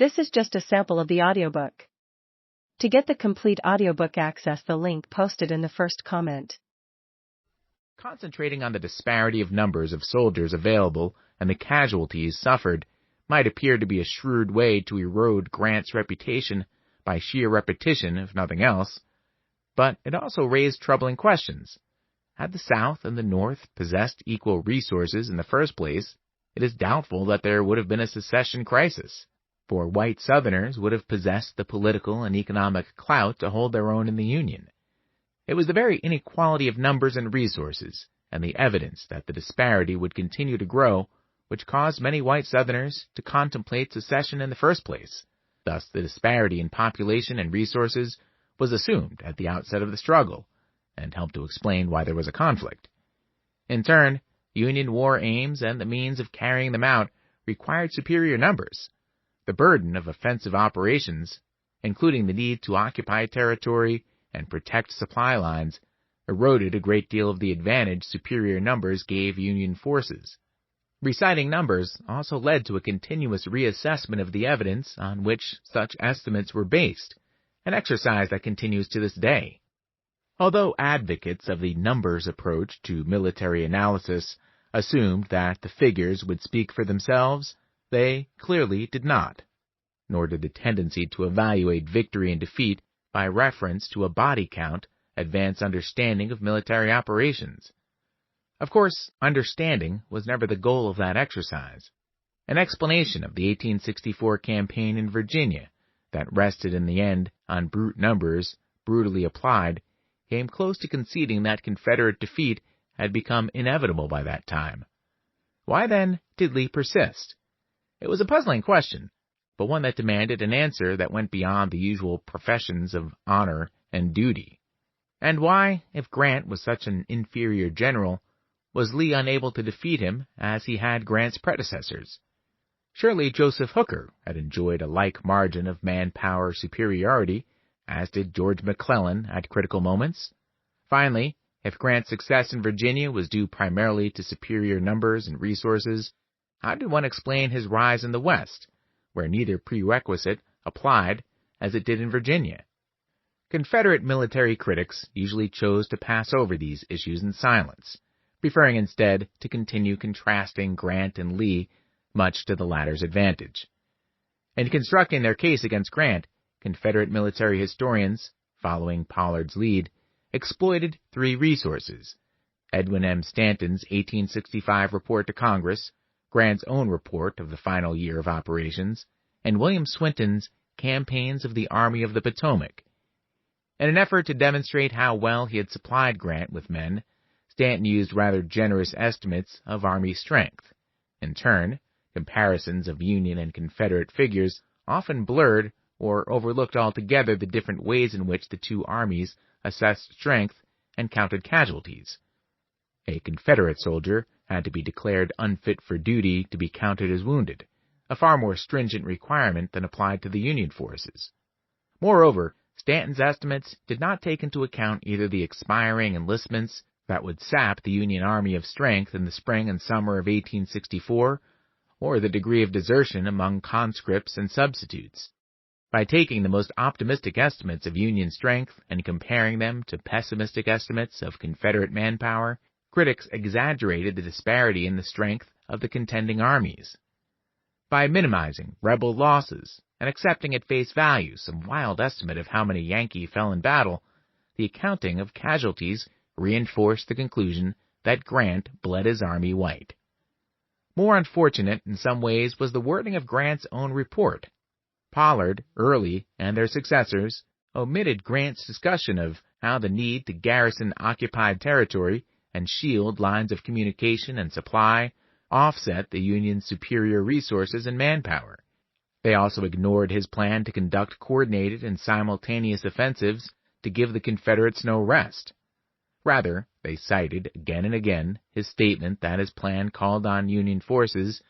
This is just a sample of the audiobook. To get the complete audiobook, access the link posted in the first comment. Concentrating on the disparity of numbers of soldiers available and the casualties suffered might appear to be a shrewd way to erode Grant's reputation by sheer repetition, if nothing else, but it also raised troubling questions. Had the South and the North possessed equal resources in the first place, it is doubtful that there would have been a secession crisis, for white Southerners would have possessed the political and economic clout to hold their own in the Union. It was the very inequality of numbers and resources, and the evidence that the disparity would continue to grow, which caused many white Southerners to contemplate secession in the first place. Thus, the disparity in population and resources was assumed at the outset of the struggle, and helped to explain why there was a conflict. In turn, Union war aims and the means of carrying them out required superior numbers. The burden of offensive operations, including the need to occupy territory and protect supply lines, eroded a great deal of the advantage superior numbers gave Union forces. Reciting numbers also led to a continuous reassessment of the evidence on which such estimates were based, an exercise that continues to this day. Although advocates of the numbers approach to military analysis assumed that the figures would speak for themselves, they clearly did not, nor did the tendency to evaluate victory and defeat by reference to a body count advance understanding of military operations. Of course, understanding was never the goal of that exercise. An explanation of the 1864 campaign in Virginia that rested in the end on brute numbers brutally applied came close to conceding that Confederate defeat had become inevitable by that time. Why then did Lee persist? It was a puzzling question, but one that demanded an answer that went beyond the usual professions of honor and duty. And why, if Grant was such an inferior general, was Lee unable to defeat him as he had Grant's predecessors? Surely Joseph Hooker had enjoyed a like margin of manpower superiority, as did George McClellan at critical moments. Finally, if Grant's success in Virginia was due primarily to superior numbers and resources, how did one explain his rise in the West, where neither prerequisite applied as it did in Virginia? Confederate military critics usually chose to pass over these issues in silence, preferring instead to continue contrasting Grant and Lee, much to the latter's advantage. In constructing their case against Grant, Confederate military historians, following Pollard's lead, exploited three resources: Edwin M. Stanton's 1865 report to Congress, Grant's own report of the final year of operations, and William Swinton's Campaigns of the Army of the Potomac. In an effort to demonstrate how well he had supplied Grant with men, Stanton used rather generous estimates of Army strength. In turn, comparisons of Union and Confederate figures often blurred or overlooked altogether the different ways in which the two armies assessed strength and counted casualties. A Confederate soldier had to be declared unfit for duty to be counted as wounded, a far more stringent requirement than applied to the Union forces. Moreover, Stanton's estimates did not take into account either the expiring enlistments that would sap the Union Army of strength in the spring and summer of 1864, or the degree of desertion among conscripts and substitutes. By taking the most optimistic estimates of Union strength and comparing them to pessimistic estimates of Confederate manpower, critics exaggerated the disparity in the strength of the contending armies. By minimizing rebel losses and accepting at face value some wild estimate of how many Yankee fell in battle, the accounting of casualties reinforced the conclusion that Grant bled his army white. More unfortunate in some ways was the wording of Grant's own report. Pollard, Early, and their successors omitted Grant's discussion of how the need to garrison occupied territory and shield lines of communication and supply offset the Union's superior resources and manpower. They also ignored his plan to conduct coordinated and simultaneous offensives to give the Confederates no rest. Rather, they cited again and again his statement that his plan called on Union forces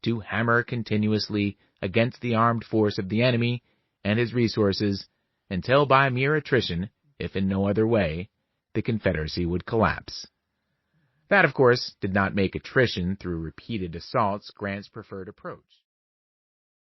to hammer continuously against the armed force of the enemy and his resources until by mere attrition, if in no other way, the Confederacy would collapse. That, of course, did not make attrition through repeated assaults Grant's preferred approach.